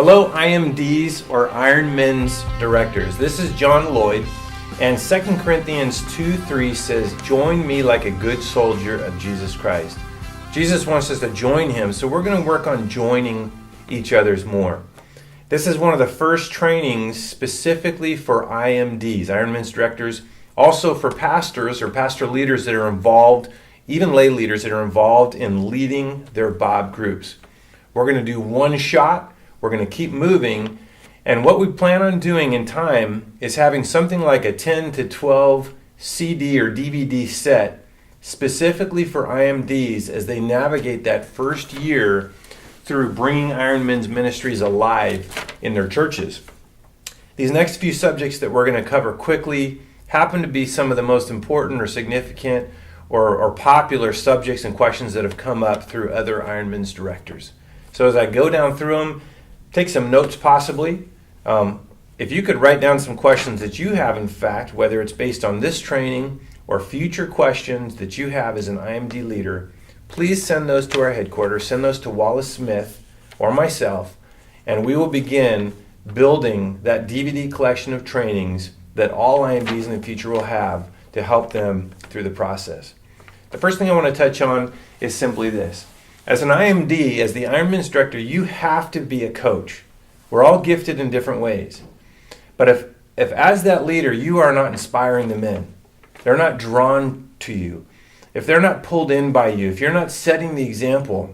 Hello, IMDs or Iron Men's Directors. This is John Lloyd, and 2 Corinthians 2:3 says, "Join me like a good soldier of Jesus Christ." Jesus wants us to join him, so we're going to work on joining each other's more. This is one of the first trainings specifically for IMDs, Iron Men's Directors, also for pastors or pastor leaders that are involved, even lay leaders that are involved in leading their Bob groups. We're going to do one shot. We're going to keep moving, and what we plan on doing in time is having something like a 10 to 12 CD or DVD set specifically for IMDs as they navigate that first year through bringing Iron Men's ministries alive in their churches. These next few subjects that we're going to cover quickly happen to be some of the most important or significant or popular subjects and questions that have come up through other Iron Men's directors. So as I go down through them, take some notes possibly. If you could write down some questions that you have, in fact, whether it's based on this training or future questions that you have as an IMD leader, please send those to our headquarters, send those to Wallace Smith or myself, and we will begin building that DVD collection of trainings that all IMDs in the future will have to help them through the process. The first thing I want to touch on is simply this. As an IMD, as the Iron Men's Director, you have to be a coach. We're all gifted in different ways. But if as that leader, you are not inspiring the men, they're not drawn to you, if they're not pulled in by you, if you're not setting the example,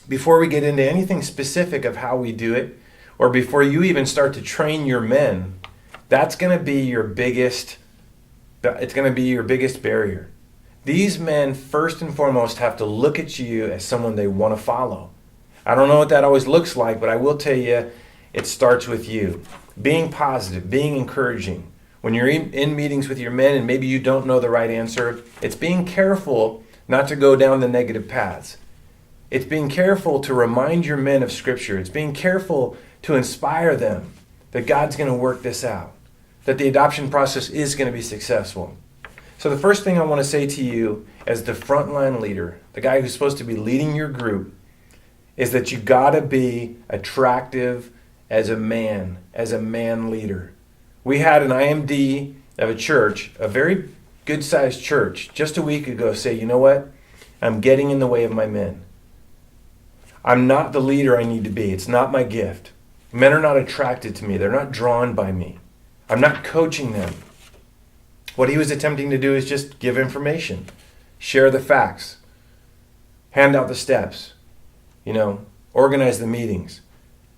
before we get into anything specific of how we do it, or before you even start to train your men, that's going to be your biggest, it's going to be your biggest barrier. These men, first and foremost, have to look at you as someone they want to follow. I don't know what that always looks like, but I will tell you, it starts with you. Being positive, being encouraging. When you're in meetings with your men and maybe you don't know the right answer, it's being careful not to go down the negative paths. It's being careful to remind your men of Scripture. It's being careful to inspire them that God's going to work this out, that the adoption process is going to be successful. So the first thing I want to say to you as the frontline leader, the guy who's supposed to be leading your group, is that you got to be attractive as a man leader. We had an IMD of a church, a very good-sized church, just a week ago say, you know what? I'm getting in the way of my men. I'm not the leader I need to be. It's not my gift. Men are not attracted to me. They're not drawn by me. I'm not coaching them. What he was attempting to do is just give information, share the facts, hand out the steps, organize the meetings.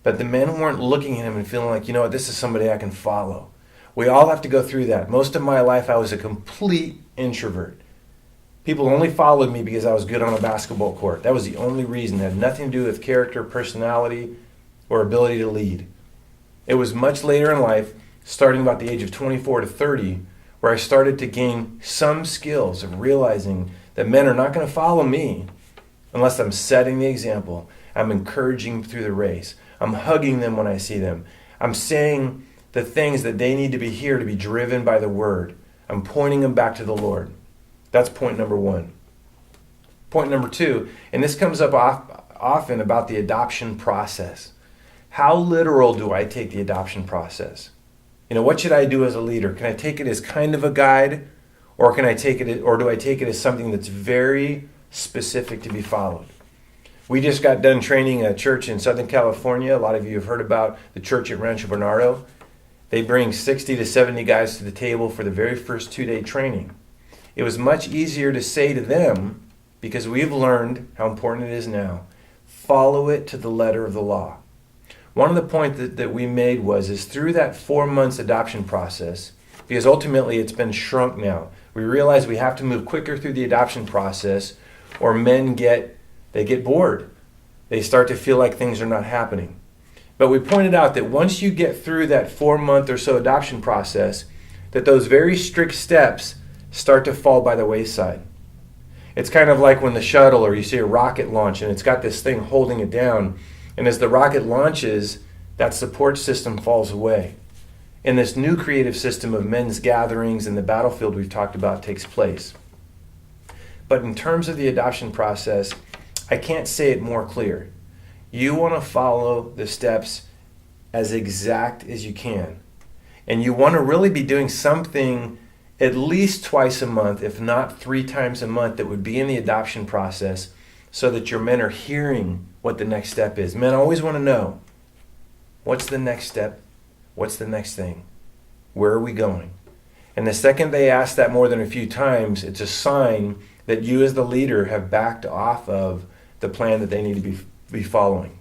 But the men weren't looking at him and feeling like, this is somebody I can follow. We all have to go through that. Most of my life, I was a complete introvert. People only followed me because I was good on a basketball court. That was the only reason. It had nothing to do with character, personality, or ability to lead. It was much later in life, starting about the age of 24 to 30, where I started to gain some skills of realizing that men are not going to follow me unless I'm setting the example. I'm encouraging them through the race. I'm hugging them when I see them. I'm saying the things that they need to be here to be driven by the Word. I'm pointing them back to the Lord. That's point number one. Point number two, and this comes up often about the adoption process. How literal do I take the adoption process? What should I do as a leader? Can I take it as kind of a guide, or do I take it as something that's very specific to be followed? We just got done training a church in Southern California. A lot of you have heard about the church at Rancho Bernardo. They bring 60 to 70 guys to the table for the very first 2-day training. It was much easier to say to them, because we've learned how important it is now, follow it to the letter of the law. One of the points that we made is through that 4 months adoption process, because ultimately it's been shrunk now, we realize we have to move quicker through the adoption process or men get bored. They start to feel like things are not happening. But we pointed out that once you get through that 4 month or so adoption process, that those very strict steps start to fall by the wayside. It's kind of like when the shuttle or you see a rocket launch and it's got this thing holding it down. And as the rocket launches, that support system falls away. And this new creative system of men's gatherings and the battlefield we've talked about takes place. But in terms of the adoption process, I can't say it more clear. You want to follow the steps as exact as you can. And you want to really be doing something at least twice a month, if not 3 times a month, that would be in the adoption process so that your men are hearing what the next step is. Men always want to know, what's the next step? What's the next thing? Where are we going? And the second they ask that more than a few times, it's a sign that you as the leader have backed off of the plan that they need to be following.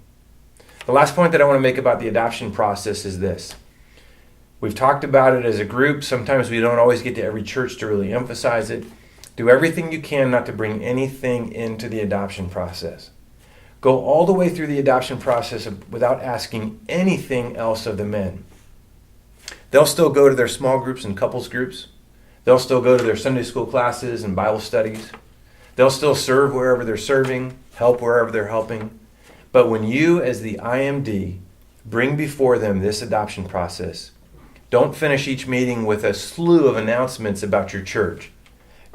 The last point that I want to make about the adoption process is this. We've talked about it as a group. Sometimes we don't always get to every church to really emphasize it. Do everything you can not to bring anything into the adoption process. Go all the way through the adoption process without asking anything else of the men. They'll still go to their small groups and couples groups. They'll still go to their Sunday school classes and Bible studies. They'll still serve wherever they're serving, help wherever they're helping. But when you, as the IMD, bring before them this adoption process, don't finish each meeting with a slew of announcements about your church.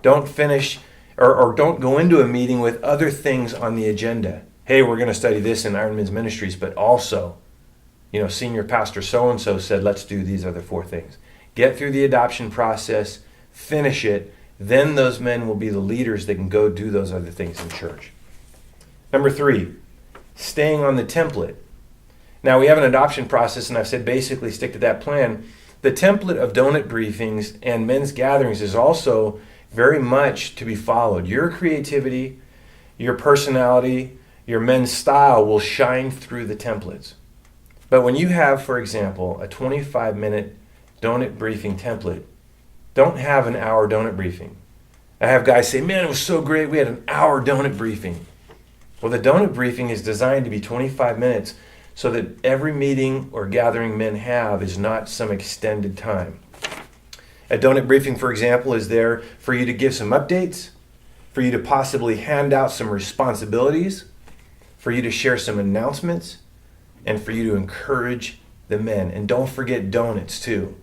Don't finish or don't go into a meeting with other things on the agenda. Hey, we're going to study this in Iron Men's Ministries, but also, senior pastor so-and-so said, let's do these other 4 things. Get through the adoption process, finish it, then those men will be the leaders that can go do those other things in church. Number 3, staying on the template. Now, we have an adoption process, and I've said basically stick to that plan. The template of donut briefings and men's gatherings is also very much to be followed. Your creativity, your personality, your men's style will shine through the templates. But when you have, for example, a 25-minute donut briefing template, don't have an hour donut briefing. I have guys say, man, it was so great, we had an hour donut briefing. Well, the donut briefing is designed to be 25 minutes so that every meeting or gathering men have is not some extended time. A donut briefing, for example, is there for you to give some updates, for you to possibly hand out some responsibilities, for you to share some announcements, and for you to encourage the men. And don't forget donuts too.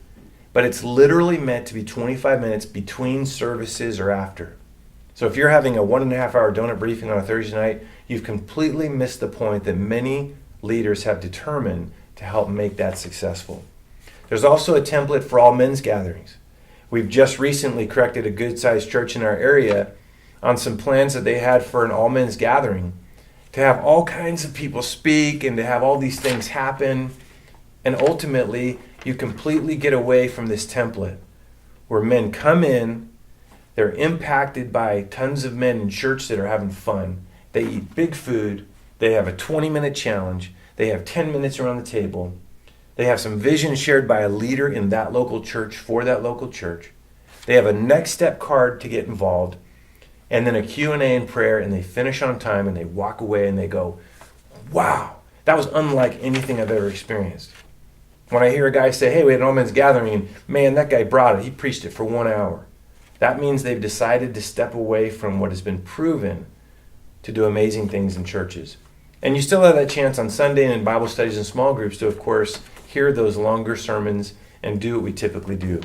But it's literally meant to be 25 minutes between services or after. So if you're having a 1.5 hour donut briefing on a Thursday night, you've completely missed the point that many leaders have determined to help make that successful. There's also a template for all men's gatherings. We've just recently corrected a good-sized church in our area on some plans that they had for an all-men's gathering to have all kinds of people speak and to have all these things happen. And ultimately, you completely get away from this template where men come in, they're impacted by tons of men in church that are having fun. They eat big food. They have a 20-minute challenge. They have 10 minutes around the table. They have some vision shared by a leader in that local church for that local church. They have a next step card to get involved, and then a Q&A and prayer, and they finish on time, and they walk away, and they go, wow, that was unlike anything I've ever experienced. When I hear a guy say, hey, we had an all-men's gathering, and man, that guy brought it. He preached it for 1 hour. That means they've decided to step away from what has been proven to do amazing things in churches. And you still have that chance on Sunday and in Bible studies and small groups to, of course, hear those longer sermons and do what we typically do.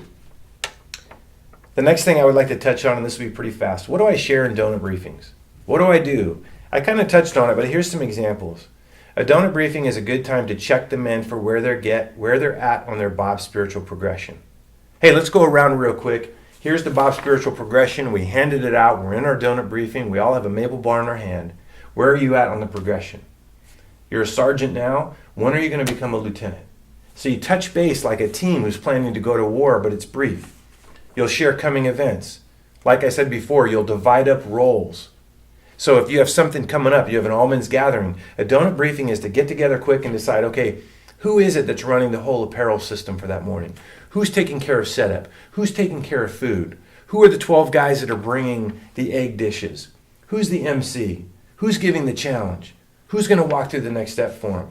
The next thing I would like to touch on, and this will be pretty fast, what do I share in donut briefings? What do I do? I kind of touched on it, but here's some examples. A donut briefing is a good time to check the men for where they're at on their Bob spiritual progression. Hey, let's go around real quick. Here's the Bob spiritual progression. We handed it out. We're in our donut briefing. We all have a maple bar in our hand. Where are you at on the progression? You're a sergeant now. When are you going to become a lieutenant? So you touch base like a team who's planning to go to war, but it's brief. You'll share coming events. Like I said before, you'll divide up roles. So if you have something coming up, you have an all-men's gathering, a donut briefing is to get together quick and decide, okay, who is it that's running the whole apparel system for that morning? Who's taking care of setup? Who's taking care of food? Who are the 12 guys that are bringing the egg dishes? Who's the MC? Who's giving the challenge? Who's going to walk through the next step for them?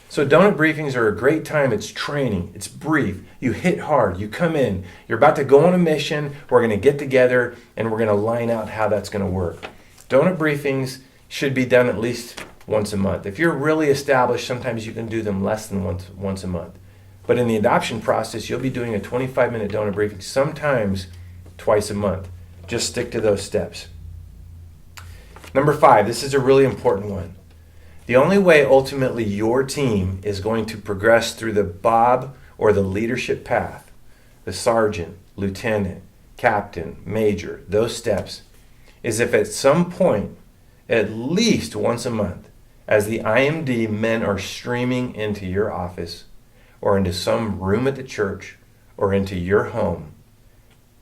So donut briefings are a great time. It's training. It's brief. You hit hard. You come in. You're about to go on a mission. We're going to get together and we're going to line out how that's going to work. Donut briefings should be done at least once a month. If you're really established, sometimes you can do them less than once a month. But in the adoption process, you'll be doing a 25-minute donut briefing, sometimes twice a month. Just stick to those steps. Number 5, this is a really important one. The only way ultimately your team is going to progress through the Bob or the leadership path, the sergeant, lieutenant, captain, major, those steps, is if at some point, at least once a month, as the IMD men are streaming into your office or into some room at the church or into your home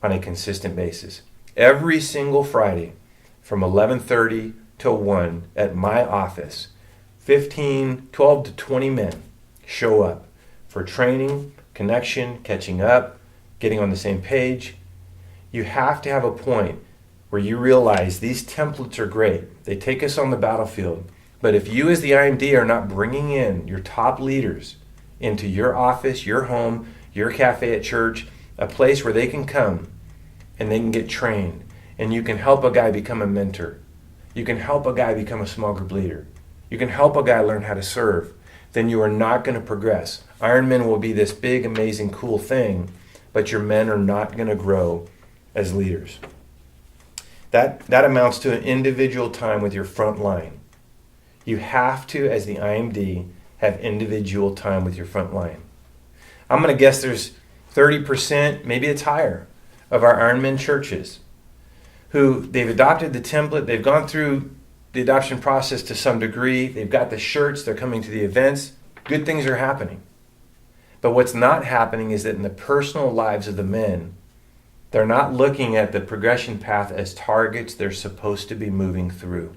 on a consistent basis. Every single Friday from 11:30 till 1 at my office, 12 to 20 men show up for training, connection, catching up, getting on the same page. You have to have a point where you realize these templates are great. They take us on the battlefield. But if you as the IMD are not bringing in your top leaders into your office, your home, your cafe at church, a place where they can come and they can get trained, and you can help a guy become a mentor. You can help a guy become a small group leader. You can help a guy learn how to serve. Then you are not going to progress. Ironman will be this big, amazing, cool thing, but your men are not going to grow as leaders. That amounts to an individual time with your front line. You have to, as the IMD, have individual time with your front line. I'm going to guess there's 30%, maybe it's higher, of our Ironman churches who they've adopted the template, they've gone through the adoption process to some degree, they've got the shirts, they're coming to the events, good things are happening. But what's not happening is that in the personal lives of the men, they're not looking at the progression path as targets they're supposed to be moving through.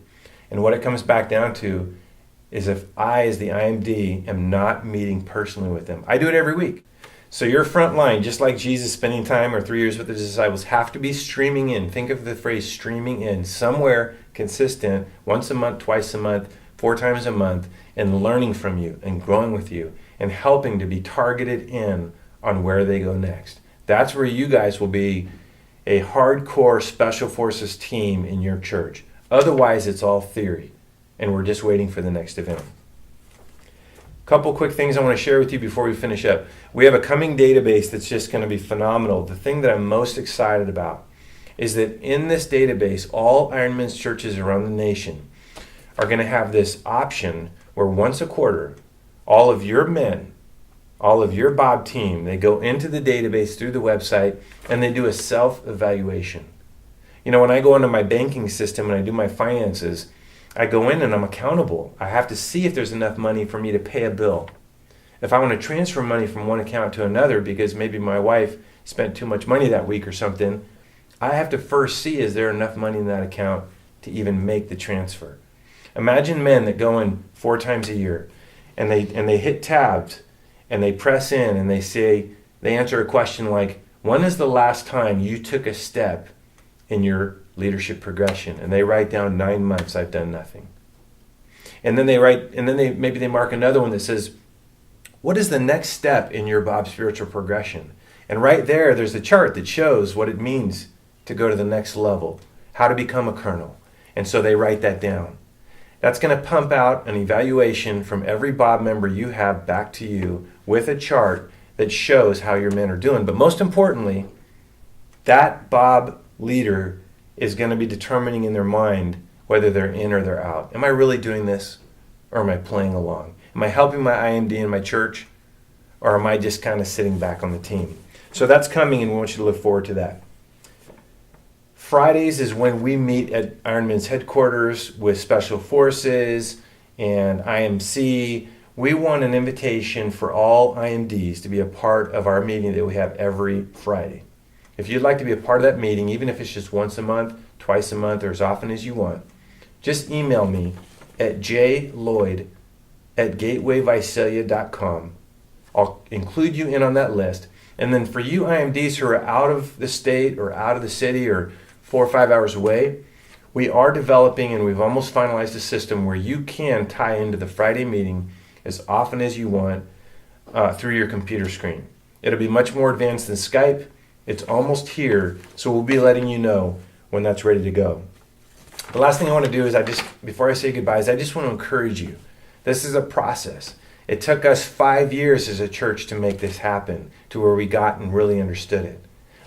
And what it comes back down to is if I, as the IMD, am not meeting personally with them. I do it every week. So your front line, just like Jesus spending time or 3 years with his disciples, have to be streaming in. Think of the phrase streaming in, somewhere consistent, once a month, twice a month, 4 times a month, and learning from you and growing with you and helping to be targeted in on where they go next. That's where you guys will be a hardcore special forces team in your church. Otherwise, it's all theory, and we're just waiting for the next event. Couple quick things I want to share with you before we finish up. We have a coming database that's just going to be phenomenal. The thing that I'm most excited about is that in this database, all Ironman's churches around the nation are going to have this option where once a quarter, all of your men, all of your Bob team, they go into the database through the website and they do a self-evaluation. You know, when I go into my banking system and I do my finances, I go in and I'm accountable. I have to see if there's enough money for me to pay a bill. If I want to transfer money from one account to another because maybe my wife spent too much money that week or something, I have to first see is there enough money in that account to even make the transfer. Imagine men that go in 4 times a year and they hit tabs and they press in and they answer a question like, when is the last time you took a step in your leadership progression? And they write down 9 months, I've done nothing. And then they mark another one that says, what is the next step in your Bob spiritual progression? And right there's a chart that shows what it means to go to the next level, how to become a colonel. And so they write that down. That's going to pump out an evaluation from every Bob member you have back to you with a chart that shows how your men are doing. But most importantly, that Bob leader is going to be determining in their mind whether they're in or they're out. Am I really doing this, or am I playing along? Am I helping my IMD in my church, or am I just kind of sitting back on the team? So that's coming, and we want you to look forward to that. Fridays is when we meet at Ironman's headquarters with Special Forces and IMC. We want an invitation for all IMDs to be a part of our meeting that we have every Friday. If you'd like to be a part of that meeting, even if it's just once a month, twice a month, or as often as you want, just email me at jloyd@gatewayvisalia.com. I'll include you in on that list. And then for you IMDs who are out of the state or out of the city or 4 or 5 hours away, we are developing and we've almost finalized a system where you can tie into the Friday meeting as often as you want through your computer screen. It'll be much more advanced than Skype. It's almost here, so we'll be letting you know when that's ready to go. The last thing I want to do is before I say goodbyes, I just want to encourage you. This is a process. It took us 5 years as a church to make this happen to where we got and really understood it.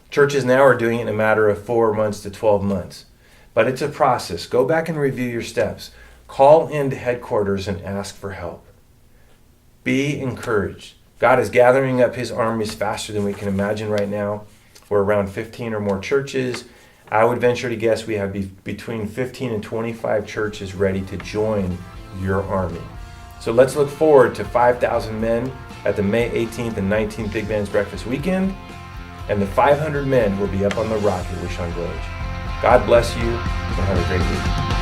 Churches now are doing it in a matter of 4 months to 12 months. But it's a process. Go back and review your steps. Call into headquarters and ask for help. Be encouraged. God is gathering up his armies faster than we can imagine right now. We're around 15 or more churches. I would venture to guess we have between 15 and 25 churches ready to join your army. So let's look forward to 5,000 men at the May 18th and 19th Big Man's Breakfast Weekend, and the 500 men will be up on the rock at Wishon Village. God bless you, and have a great week.